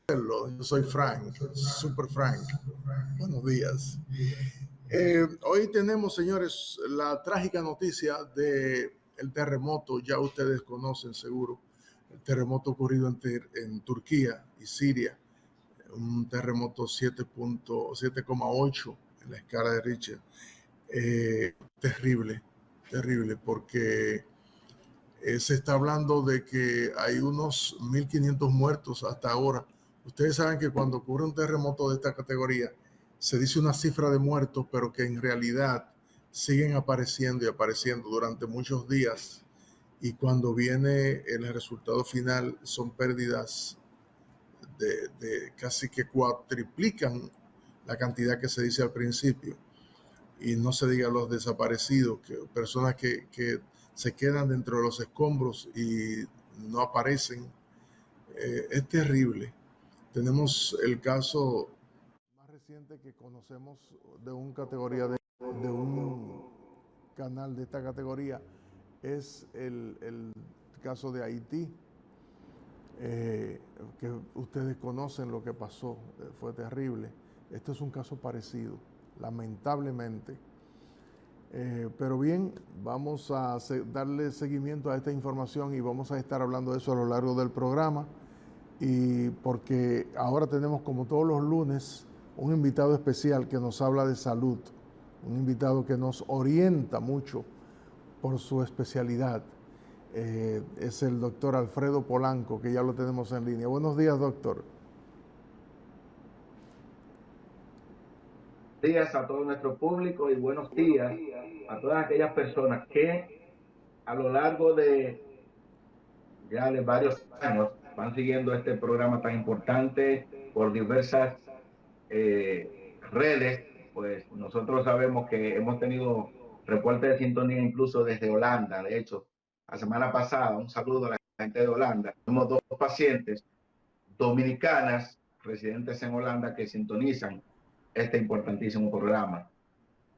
Yo soy Frank, Super Frank. Buenos días. Hoy tenemos, señores, la trágica noticia de el terremoto. Ya ustedes conocen seguro el terremoto ocurrido en Turquía y Siria. Un terremoto 7,8 en la escala de Richter. Terrible, terrible, porque se está hablando de que hay unos 1.500 muertos hasta ahora. Ustedes saben que cuando ocurre un terremoto de esta categoría, se dice una cifra de muertos, pero que en realidad siguen apareciendo y apareciendo durante muchos días. Y cuando viene el resultado final, son pérdidas de casi que cuatriplican la cantidad que se dice al principio. Y no se diga los desaparecidos, que personas que se quedan dentro de los escombros y no aparecen. Es terrible. Tenemos el caso más reciente que conocemos de un categoría de un canal de esta categoría, es el caso de Haití, que ustedes conocen lo que pasó, fue terrible. Este es un caso parecido, lamentablemente. Pero bien, vamos a darle seguimiento a esta información y vamos a estar hablando de eso a lo largo del programa. Y porque ahora tenemos, como todos los lunes, un invitado especial que nos habla de salud, un invitado que nos orienta mucho por su especialidad. Es el doctor Alfredo Polanco, que ya lo tenemos en línea. Buenos días, doctor. Días a todo nuestro público y buenos días a todas aquellas personas que a lo largo de ya de varios años van siguiendo este programa tan importante por diversas redes. Pues nosotros sabemos que hemos tenido reportes de sintonía incluso desde Holanda. De hecho, la semana pasada, un saludo a la gente de Holanda. Tenemos dos pacientes dominicanas residentes en Holanda que sintonizan este importantísimo programa.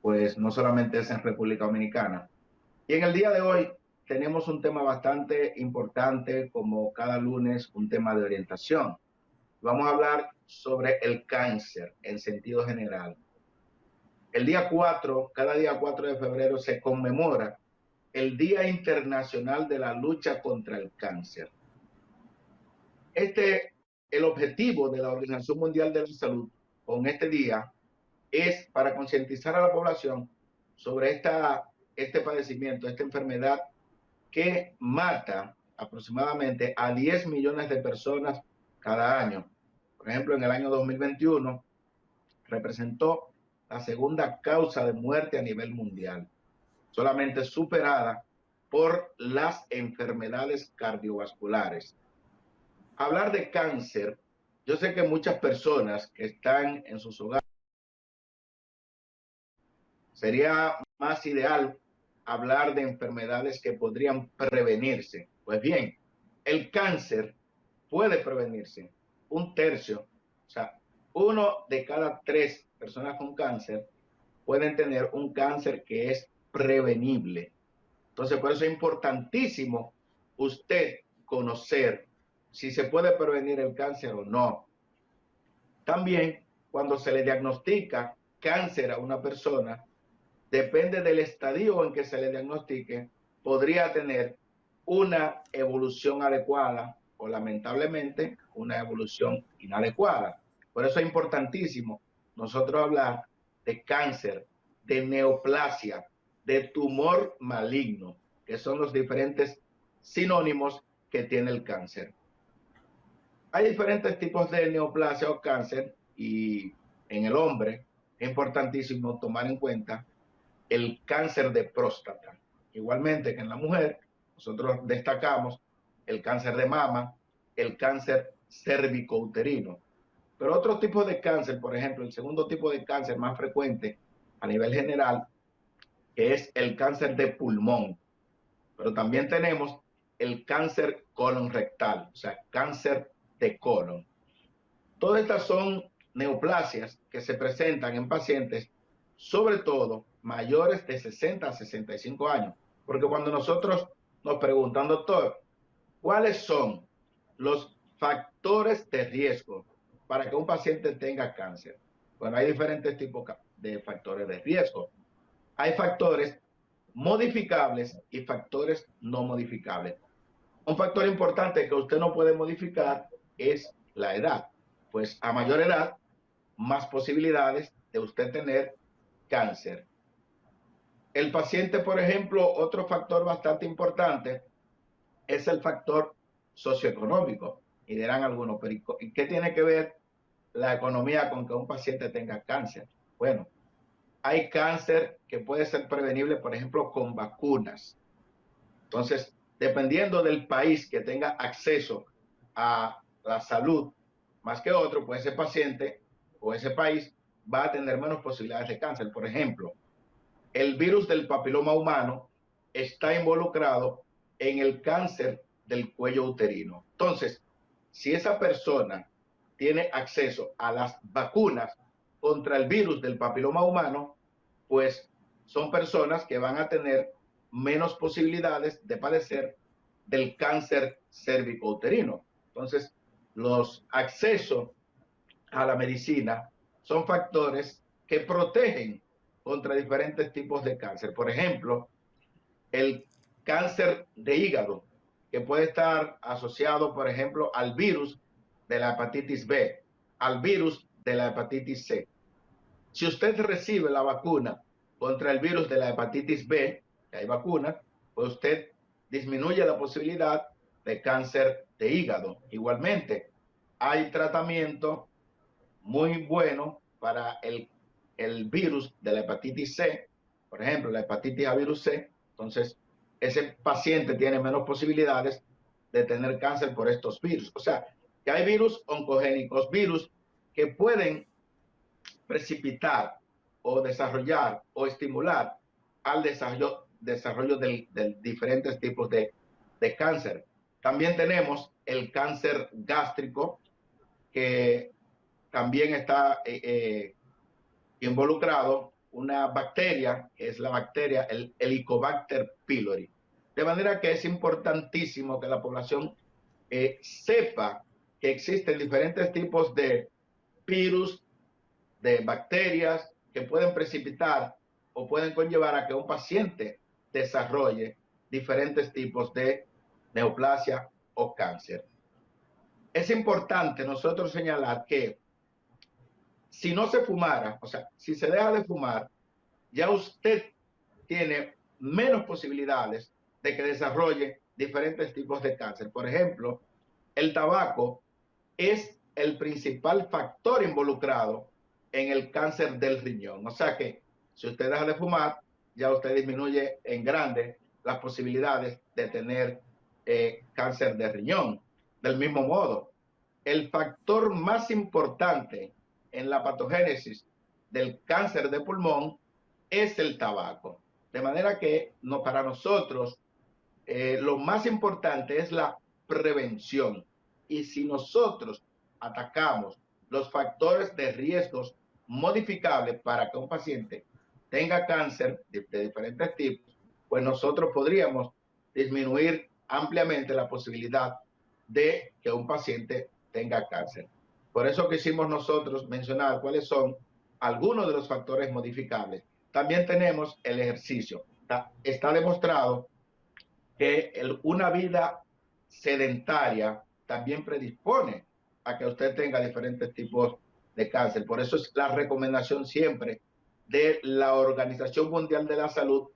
Pues no solamente es en República Dominicana. Y en el día de hoy tenemos un tema bastante importante, como cada lunes, un tema de orientación. Vamos a hablar sobre el cáncer en sentido general. El día 4, cada día 4 de febrero se conmemora el Día Internacional de la Lucha contra el Cáncer. El objetivo de la Organización Mundial de la Salud con este día es para concientizar a la población sobre este padecimiento, esta enfermedad que mata aproximadamente a 10 millones de personas cada año. Por ejemplo, en el año 2021 representó la segunda causa de muerte a nivel mundial, solamente superada por las enfermedades cardiovasculares. Hablar de cáncer, yo sé que muchas personas que están en sus hogares, sería más ideal hablar de enfermedades que podrían prevenirse. Pues bien, el cáncer puede prevenirse. Un tercio, o sea, 1 de cada 3 personas con cáncer pueden tener un cáncer que es prevenible. Entonces, por eso es importantísimo usted conocer si se puede prevenir el cáncer o no. También, cuando se le diagnostica cáncer a una persona, depende del estadio en que se le diagnostique, podría tener una evolución adecuada o lamentablemente una evolución inadecuada. Por eso es importantísimo nosotros hablar de cáncer, de neoplasia, de tumor maligno, que son los diferentes sinónimos que tiene el cáncer. Hay diferentes tipos de neoplasia o cáncer y en el hombre es importantísimo tomar en cuenta el cáncer de próstata. Igualmente que en la mujer, nosotros destacamos el cáncer de mama, el cáncer cérvico-uterino. Pero otro tipo de cáncer, por ejemplo, el segundo tipo de cáncer más frecuente a nivel general, que es el cáncer de pulmón. Pero también tenemos el cáncer colon rectal, o sea, cáncer de colon. Todas estas son neoplasias que se presentan en pacientes, sobre todo mayores de 60 a 65 años. Porque cuando nosotros nos preguntan, doctor, ¿cuáles son los factores de riesgo para que un paciente tenga cáncer? Bueno, hay diferentes tipos de factores de riesgo. Hay factores modificables y factores no modificables. Un factor importante que usted no puede modificar es la edad. Pues a mayor edad, más posibilidades de usted tener cáncer. El paciente, por ejemplo, otro factor bastante importante es el factor socioeconómico. Y dirán algunos, pero ¿y qué tiene que ver la economía con que un paciente tenga cáncer? Bueno, hay cáncer que puede ser prevenible, por ejemplo, con vacunas. Entonces, dependiendo del país que tenga acceso a la salud más que otro, pues ese paciente o ese país va a tener menos posibilidades de cáncer. Por ejemplo, el virus del papiloma humano está involucrado en el cáncer del cuello uterino. Entonces, si esa persona tiene acceso a las vacunas contra el virus del papiloma humano, pues son personas que van a tener menos posibilidades de padecer del cáncer cérvico-uterino. Entonces, los accesos a la medicina son factores que protegen contra diferentes tipos de cáncer. Por ejemplo, el cáncer de hígado, que puede estar asociado, por ejemplo, al virus de la hepatitis B, al virus de la hepatitis C. Si usted recibe la vacuna contra el virus de la hepatitis B, que hay vacunas, pues usted disminuye la posibilidad de cáncer de hígado. Igualmente, hay tratamiento muy bueno para el virus de la hepatitis C, por ejemplo, la hepatitis A virus C. Entonces, ese paciente tiene menos posibilidades de tener cáncer por estos virus. O sea, que hay virus oncogénicos, virus que pueden precipitar o desarrollar o estimular al desarrollo de diferentes tipos de cáncer. También tenemos el cáncer gástrico, que también está involucrado una bacteria, que es la bacteria, el Helicobacter pylori. De manera que es importantísimo que la población sepa que existen diferentes tipos de virus, de bacterias que pueden precipitar o pueden conllevar a que un paciente desarrolle diferentes tipos de neoplasia o cáncer. Es importante nosotros señalar que si no se fumara, o sea, si se deja de fumar, ya usted tiene menos posibilidades de que desarrolle diferentes tipos de cáncer. Por ejemplo, el tabaco es el principal factor involucrado en el cáncer del riñón. O sea que si usted deja de fumar, ya usted disminuye en grande las posibilidades de tener cáncer de riñón. Del mismo modo, el factor más importante en la patogénesis del cáncer de pulmón es el tabaco. De manera que para nosotros lo más importante es la prevención. Y si nosotros atacamos los factores de riesgos modificables para que un paciente tenga cáncer de diferentes tipos, pues nosotros podríamos disminuir ampliamente la posibilidad de que un paciente tenga cáncer. Por eso quisimos nosotros mencionar cuáles son algunos de los factores modificables. También tenemos el ejercicio. Está demostrado que una vida sedentaria también predispone a que usted tenga diferentes tipos de cáncer. Por eso es la recomendación siempre de la Organización Mundial de la Salud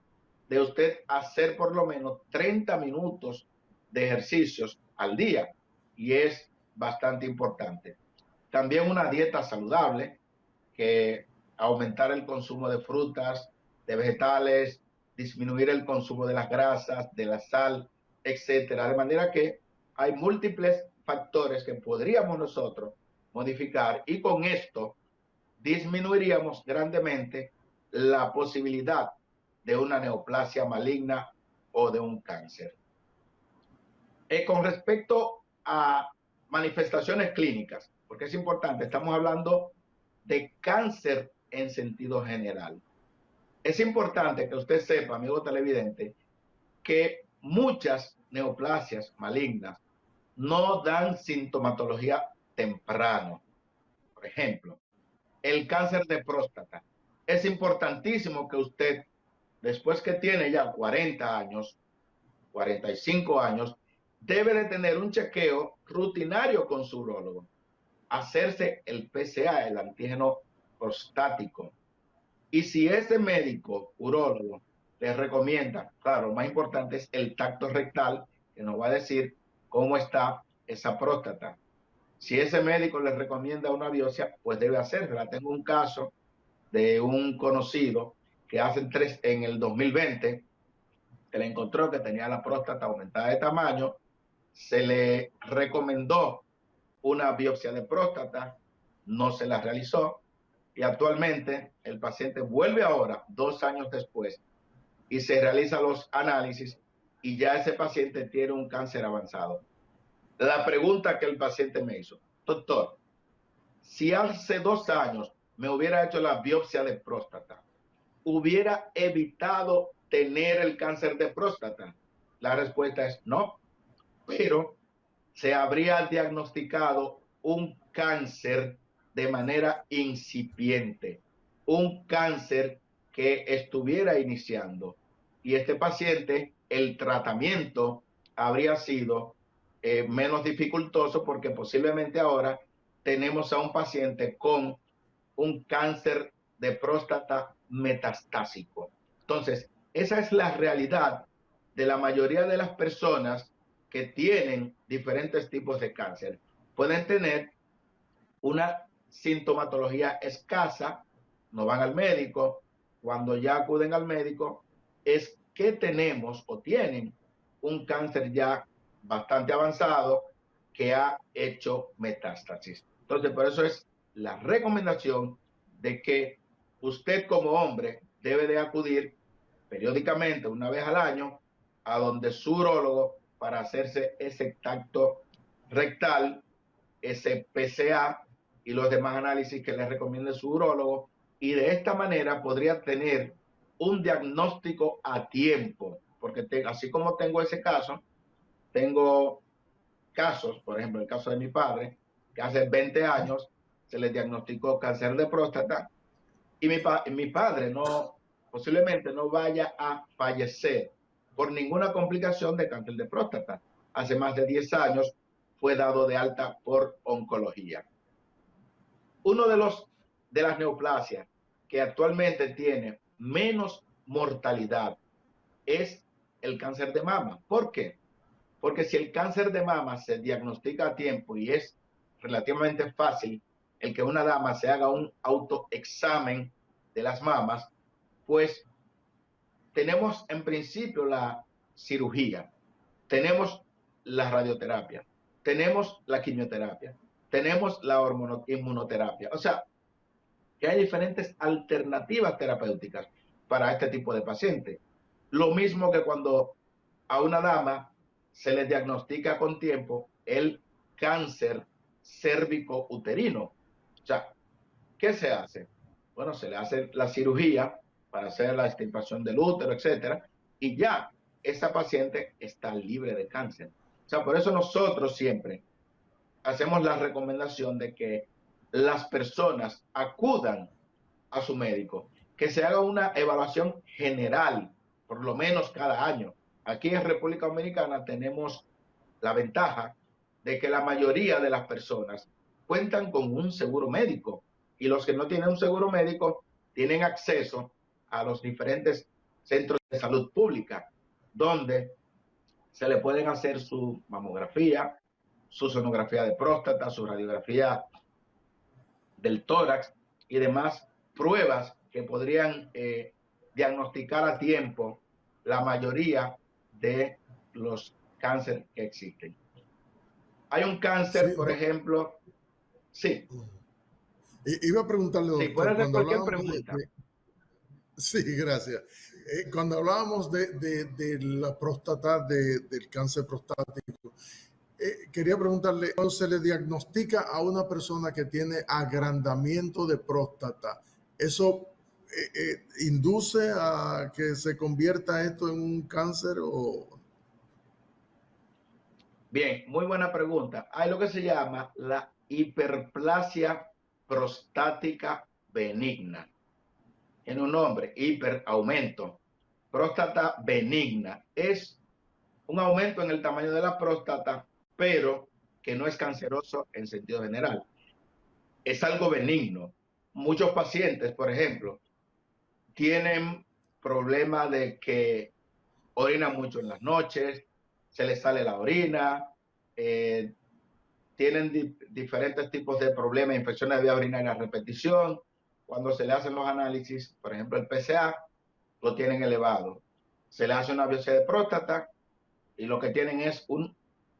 de usted hacer por lo menos 30 minutos de ejercicios al día, y es bastante importante. También una dieta saludable, que aumentar el consumo de frutas, de vegetales, disminuir el consumo de las grasas, de la sal, etcétera. De manera que hay múltiples factores que podríamos nosotros modificar y con esto disminuiríamos grandemente la posibilidad de una neoplasia maligna o de un cáncer. Con respecto a manifestaciones clínicas, porque es importante, estamos hablando de cáncer en sentido general. Es importante que usted sepa, amigo televidente, que muchas neoplasias malignas no dan sintomatología temprano. Por ejemplo, el cáncer de próstata. Es importantísimo que usted, después que tiene ya 40 años, 45 años, debe de tener un chequeo rutinario con su urólogo. Hacerse el PSA, el antígeno prostático. Y si ese médico urólogo le recomienda, claro, lo más importante es el tacto rectal, que nos va a decir cómo está esa próstata. Si ese médico le recomienda una biopsia, pues debe hacerla. Tengo un caso de un conocido que en el 2020 se le encontró que tenía la próstata aumentada de tamaño, se le recomendó una biopsia de próstata, no se la realizó y actualmente el paciente vuelve ahora, 2 años después, y se realiza los análisis y ya ese paciente tiene un cáncer avanzado. La pregunta que el paciente me hizo: doctor, si hace 2 años me hubiera hecho la biopsia de próstata, ¿hubiera evitado tener el cáncer de próstata? La respuesta es no, pero se habría diagnosticado un cáncer de manera incipiente, un cáncer que estuviera iniciando. Y este paciente, el tratamiento habría sido menos dificultoso porque posiblemente ahora tenemos a un paciente con un cáncer de próstata metastásico. Entonces, esa es la realidad de la mayoría de las personas que tienen diferentes tipos de cáncer. Pueden tener una sintomatología escasa, no van al médico. Cuando ya acuden al médico, es que tenemos o tienen un cáncer ya bastante avanzado que ha hecho metástasis. Entonces, por eso es la recomendación de que usted como hombre debe de acudir periódicamente, una vez al año, a donde su urólogo para hacerse ese tacto rectal, ese PSA y los demás análisis que le recomiende su urólogo, y de esta manera podría tener un diagnóstico a tiempo, porque así como tengo ese caso, tengo casos, por ejemplo, el caso de mi padre, que hace 20 años se le diagnosticó cáncer de próstata, y mi padre posiblemente no vaya a fallecer por ninguna complicación de cáncer de próstata. Hace más de 10 años fue dado de alta por oncología. Uno de las neoplasias que actualmente tiene menos mortalidad es el cáncer de mama. ¿Por qué? Porque si el cáncer de mama se diagnostica a tiempo y es relativamente fácil el que una dama se haga un autoexamen de las mamas, pues tenemos en principio la cirugía, tenemos la radioterapia, tenemos la quimioterapia, tenemos la inmunoterapia. O sea, que hay diferentes alternativas terapéuticas para este tipo de pacientes. Lo mismo que cuando a una dama se le diagnostica con tiempo el cáncer cérvico-uterino. O sea, ¿qué se hace? Bueno, se le hace la cirugía para hacer la extirpación del útero, etcétera, y ya esa paciente está libre de cáncer. O sea, por eso nosotros siempre hacemos la recomendación de que las personas acudan a su médico, que se haga una evaluación general, por lo menos cada año. Aquí en República Dominicana tenemos la ventaja de que la mayoría de las personas cuentan con un seguro médico y los que no tienen un seguro médico tienen acceso a los diferentes centros de salud pública, donde se le pueden hacer su mamografía, su sonografía de próstata, su radiografía del tórax y demás pruebas que podrían diagnosticar a tiempo la mayoría de los cánceres que existen. Hay un cáncer, Sí, por ejemplo, sí. Iba a preguntarle, Sí, doctor, puede hacer cuando cualquier hablábamos pregunta. sí, gracias. Cuando hablábamos de la próstata, del cáncer prostático, quería preguntarle, cuando se le diagnostica a una persona que tiene agrandamiento de próstata, ¿eso induce a que se convierta esto en un cáncer o...? Bien, muy buena pregunta. Hay lo que se llama la hiperplasia prostática benigna. En un nombre, hiperaumento. Próstata benigna. Es un aumento en el tamaño de la próstata, pero que no es canceroso en sentido general. Es algo benigno. Muchos pacientes, por ejemplo, tienen problema de que orinan mucho en las noches, se les sale la orina, eh, tienen diferentes tipos de problemas, infecciones de vía urinaria a repetición. Cuando se le hacen los análisis, por ejemplo el PSA, lo tienen elevado. Se le hace una biopsia de próstata y lo que tienen es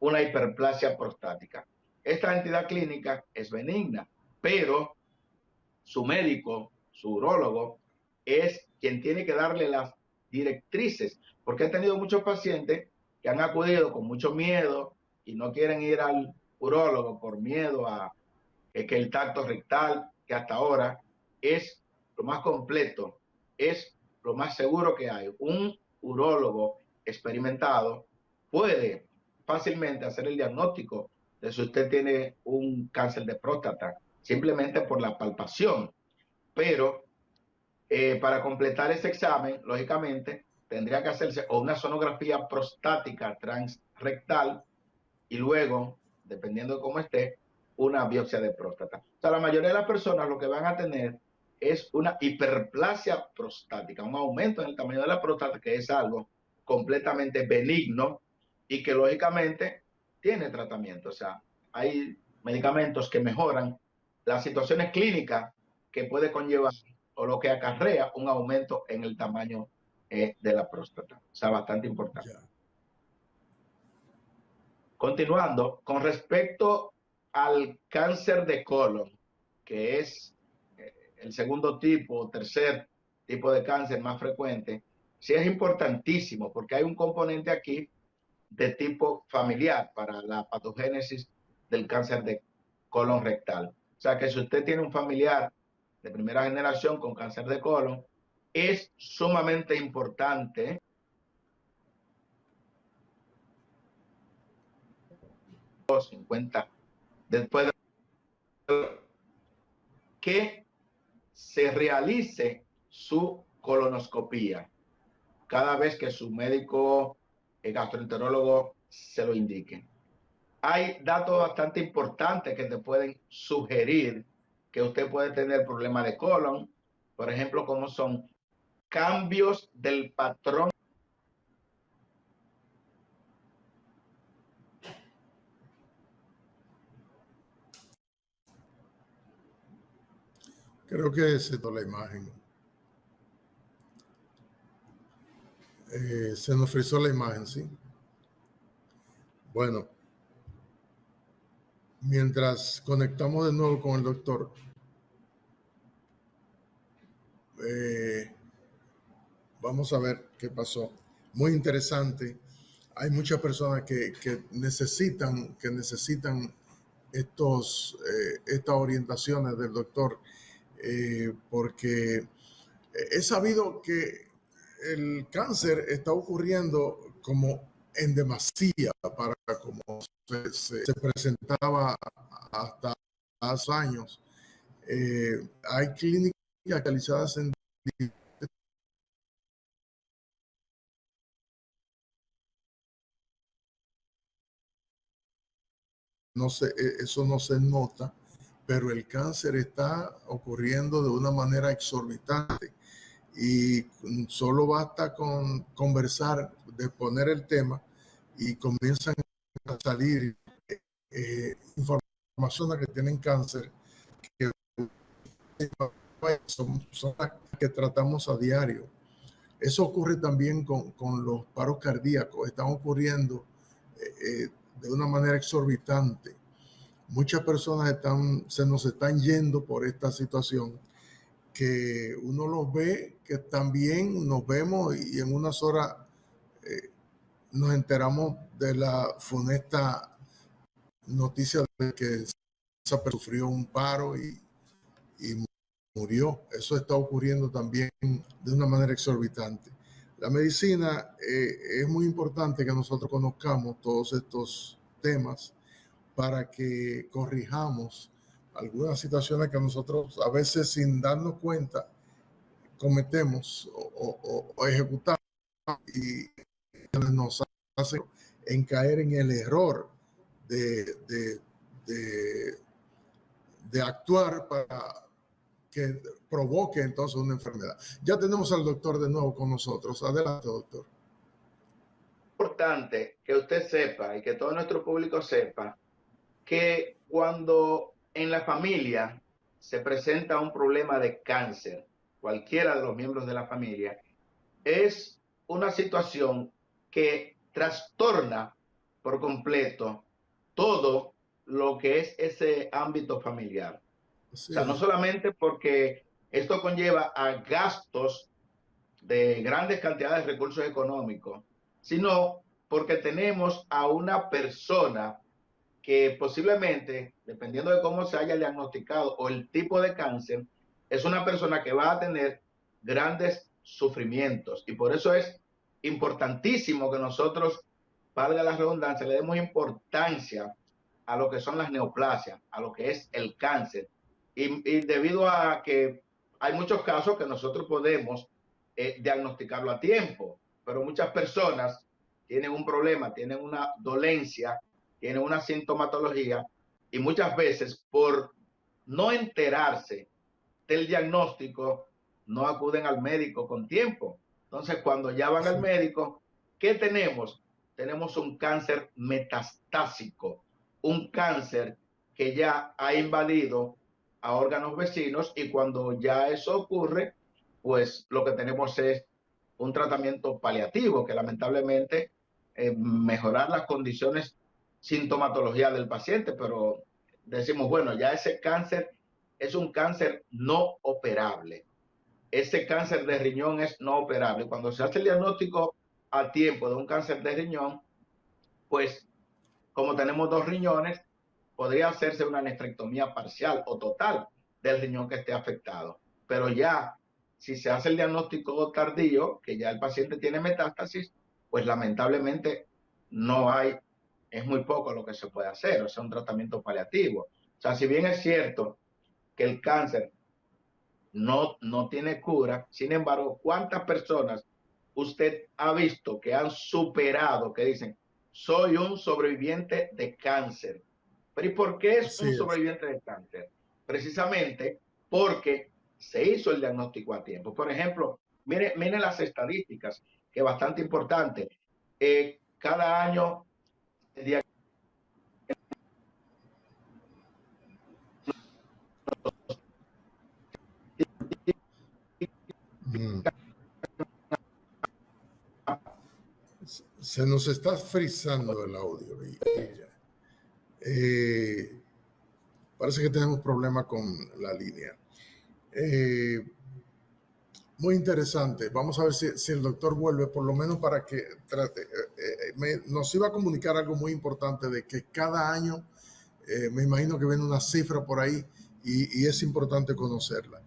una hiperplasia prostática. Esta entidad clínica es benigna, pero su médico, su urólogo, es quien tiene que darle las directrices, porque he tenido muchos pacientes que han acudido con mucho miedo y no quieren ir al urólogo por miedo a que el tacto rectal, que hasta ahora es lo más completo, es lo más seguro que hay. Un urólogo experimentado puede fácilmente hacer el diagnóstico de si usted tiene un cáncer de próstata, simplemente por la palpación. Pero para completar ese examen, lógicamente, tendría que hacerse o una sonografía prostática transrectal y luego, dependiendo de cómo esté, una biopsia de próstata. O sea, la mayoría de las personas lo que van a tener es una hiperplasia prostática, un aumento en el tamaño de la próstata, que es algo completamente benigno y que lógicamente tiene tratamiento. O sea, hay medicamentos que mejoran las situaciones clínicas que puede conllevar o lo que acarrea un aumento en el tamaño de la próstata. O sea, bastante importante. Ya. Continuando, con respecto al cáncer de colon, que es el segundo tipo o tercer tipo de cáncer más frecuente, sí es importantísimo porque hay un componente aquí de tipo familiar para la patogénesis del cáncer de colon rectal. O sea que si usted tiene un familiar de primera generación con cáncer de colon, es sumamente importante 50 después de que se realice su colonoscopía cada vez que su médico gastroenterólogo se lo indique. Hay datos bastante importantes que te pueden sugerir que usted puede tener problemas de colon, por ejemplo, como son cambios del patrón. Creo que se toda la imagen. Se nos frizó la imagen, ¿sí? Bueno, mientras conectamos de nuevo con el doctor, vamos a ver qué pasó. Muy interesante. Hay muchas personas que necesitan estas orientaciones del doctor, porque he sabido que el cáncer está ocurriendo como en demasía para como se presentaba hasta hace años. Hay clínicas realizadas en no se, eso no se nota, pero el cáncer está ocurriendo de una manera exorbitante y solo basta con conversar, de poner el tema y comienzan a salir informaciones que tienen cáncer que son las que tratamos a diario. Eso ocurre también con los paros cardíacos. Están ocurriendo de una manera exorbitante. Muchas personas se nos están yendo por esta situación, que uno los ve, que también nos vemos y en unas horas nos enteramos de la funesta noticia de que esa persona sufrió un paro y murió. Eso está ocurriendo también de una manera exorbitante. La medicina, es muy importante que nosotros conozcamos todos estos temas para que corrijamos algunas situaciones que nosotros a veces sin darnos cuenta cometemos o ejecutamos, y nos hace en caer en el error de actuar para que provoque entonces una enfermedad. Ya tenemos al doctor de nuevo con nosotros. Adelante, doctor. Es importante que usted sepa y que todo nuestro público sepa que cuando en la familia se presenta un problema de cáncer, cualquiera de los miembros de la familia, es una situación que trastorna por completo todo lo que es ese ámbito familiar. Sí. O sea, no solamente porque esto conlleva a gastos de grandes cantidades de recursos económicos, sino porque tenemos a una persona que posiblemente, dependiendo de cómo se haya diagnosticado o el tipo de cáncer, es una persona que va a tener grandes sufrimientos. Y por eso es importantísimo que nosotros, valga la redundancia, le demos importancia a lo que son las neoplasias, a lo que es el cáncer. Y debido a que hay muchos casos que nosotros podemos diagnosticarlo a tiempo, pero muchas personas tienen un problema, tienen una dolencia, tienen una sintomatología y muchas veces por no enterarse del diagnóstico no acuden al médico con tiempo. Entonces, cuando ya van al médico, ¿qué tenemos? Tenemos un cáncer metastásico, un cáncer que ya ha invadido a órganos vecinos, y cuando ya eso ocurre, pues lo que tenemos es un tratamiento paliativo que lamentablemente mejorar las condiciones sintomatología del paciente, pero decimos, bueno, ya ese cáncer es un cáncer no operable. Ese cáncer de riñón es no operable. Cuando se hace el diagnóstico a tiempo de un cáncer de riñón, pues como tenemos dos riñones, podría hacerse una nefrectomía parcial o total del riñón que esté afectado. Pero ya, si se hace el diagnóstico tardío, que ya el paciente tiene metástasis, pues lamentablemente no hay, es muy poco lo que se puede hacer, o sea, un tratamiento paliativo. O sea, si bien es cierto que el cáncer no tiene cura, sin embargo, ¿cuántas personas usted ha visto que han superado, que dicen, soy un sobreviviente de cáncer? Pero ¿y por qué es un sobreviviente de cáncer? Precisamente porque se hizo el diagnóstico a tiempo. Por ejemplo, mire las estadísticas, que es bastante importante. Cada año se nos está frizando el audio. Parece que tenemos problemas con la línea. Muy interesante. Vamos a ver si el doctor vuelve, por lo menos para que trate. Nos iba a comunicar algo muy importante de que cada año, me imagino que viene una cifra por ahí y es importante conocerla.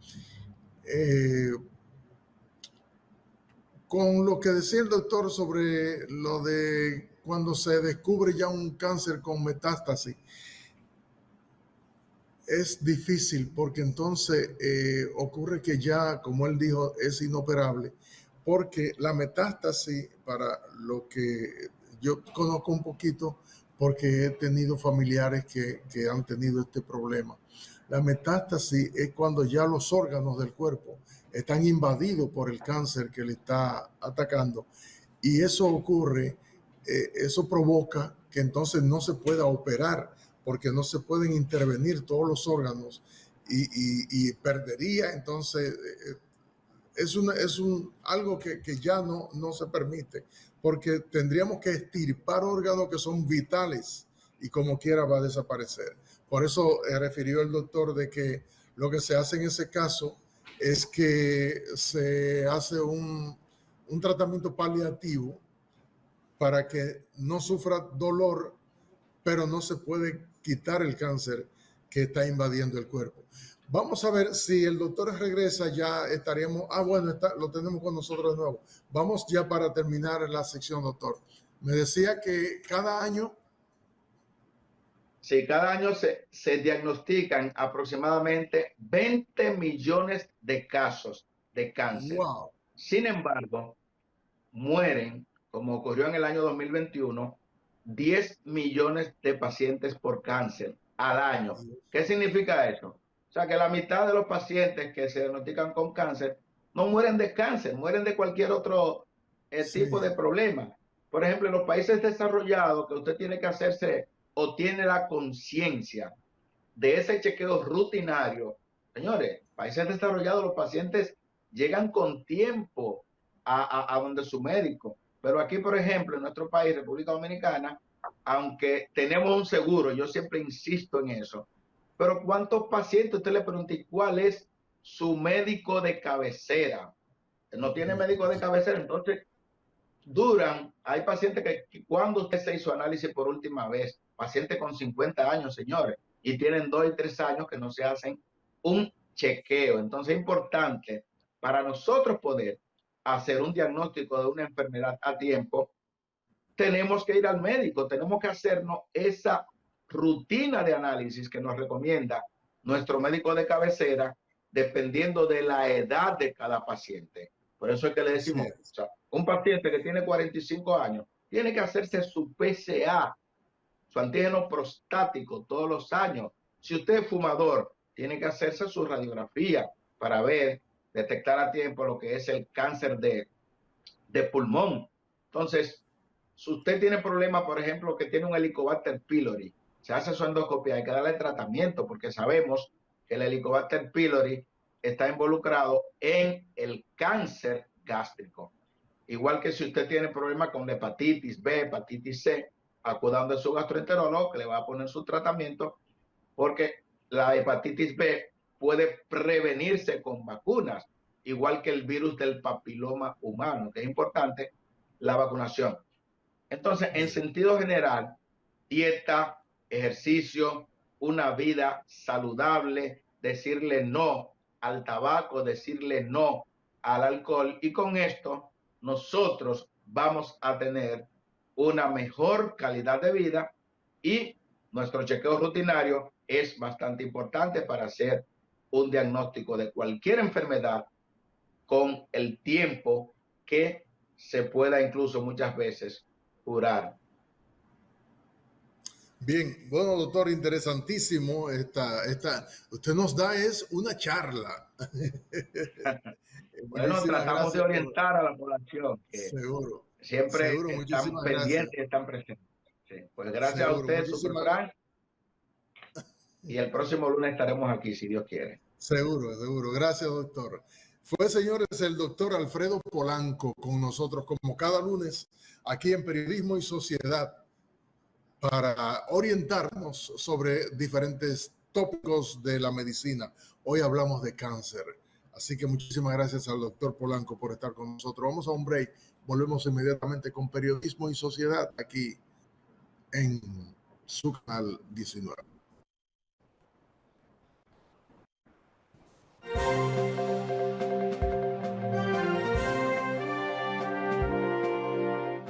Con lo que decía el doctor sobre lo de cuando se descubre ya un cáncer con metástasis, es difícil porque entonces ocurre que ya, como él dijo, es inoperable, porque la metástasis, para lo que yo conozco un poquito, porque he tenido familiares que han tenido este problema, la metástasis es cuando ya los órganos del cuerpo están invadidos por el cáncer que le está atacando, y eso ocurre, eso provoca que entonces no se pueda operar, porque no se pueden intervenir todos los órganos y perdería. Entonces, es algo que ya no se permite, porque tendríamos que extirpar órganos que son vitales y como quiera va a desaparecer. Por eso refirió el doctor de que lo que se hace en ese caso es que se hace un tratamiento paliativo para que no sufra dolor, pero no se puede quitar el cáncer que está invadiendo el cuerpo. Vamos a ver si el doctor regresa, ya estaríamos. Bueno, lo tenemos con nosotros de nuevo. Vamos ya para terminar la sección, doctor. Me decía que cada año. Sí, cada año se diagnostican aproximadamente 20 millones de casos de cáncer. Wow. Sin embargo, mueren, como ocurrió en el año 2021, 10 millones de pacientes por cáncer al año. ¿Qué significa eso? O sea, que la mitad de los pacientes que se diagnostican con cáncer no mueren de cáncer, mueren de cualquier otro tipo de problema. Por ejemplo, en los países desarrollados, que usted tiene que hacerse o tiene la conciencia de ese chequeo rutinario, señores, países desarrollados, los pacientes llegan con tiempo a donde su médico. Pero aquí, por ejemplo, en nuestro país, República Dominicana, aunque tenemos un seguro, yo siempre insisto en eso, pero ¿cuántos pacientes usted le pregunta cuál es su médico de cabecera? No tiene médico de cabecera, entonces hay pacientes que cuando usted se hizo análisis por última vez, pacientes con 50 años, señores, y tienen 2 y 3 años que no se hacen un chequeo. Entonces es importante para nosotros poder hacer un diagnóstico de una enfermedad a tiempo, tenemos que ir al médico, tenemos que hacernos esa rutina de análisis que nos recomienda nuestro médico de cabecera, dependiendo de la edad de cada paciente. Por eso es que le decimos, o sea, un paciente que tiene 45 años tiene que hacerse su PSA, su antígeno prostático todos los años. Si usted es fumador, tiene que hacerse su radiografía para ver, detectar a tiempo lo que es el cáncer de pulmón. Entonces, si usted tiene problemas, por ejemplo, que tiene un Helicobacter pylori, se hace su endoscopia, hay que darle tratamiento porque sabemos que el Helicobacter pylori está involucrado en el cáncer gástrico. Igual que si usted tiene problemas con hepatitis B, hepatitis C, acuda donde su gastroenterólogo que le va a poner su tratamiento, porque la hepatitis B puede prevenirse con vacunas, igual que el virus del papiloma humano, que es importante la vacunación. Entonces, en sentido general, dieta, ejercicio, una vida saludable, decirle no al tabaco, decirle no al alcohol, y con esto nosotros vamos a tener una mejor calidad de vida, y nuestro chequeo rutinario es bastante importante para hacer un diagnóstico de cualquier enfermedad con el tiempo que se pueda incluso muchas veces curar. Bien, bueno, doctor, interesantísimo. Usted nos da es una charla. Bueno, Muchísimas tratamos de gracias orientar a la población que seguro, siempre seguro, están muchísimas gracias. pendientes y están presentes. Sí, pues gracias a Seguro, usted, Super muchísimas, Frank, y el próximo lunes estaremos aquí, si Dios quiere. seguro. Gracias, doctor. Fue, señores, el doctor Alfredo Polanco con nosotros como cada lunes aquí en Periodismo y Sociedad para orientarnos sobre diferentes tópicos de la medicina. Hoy hablamos de cáncer. Así que muchísimas gracias al doctor Polanco por estar con nosotros. Vamos a un break. Volvemos inmediatamente con Periodismo y Sociedad aquí en su canal 19.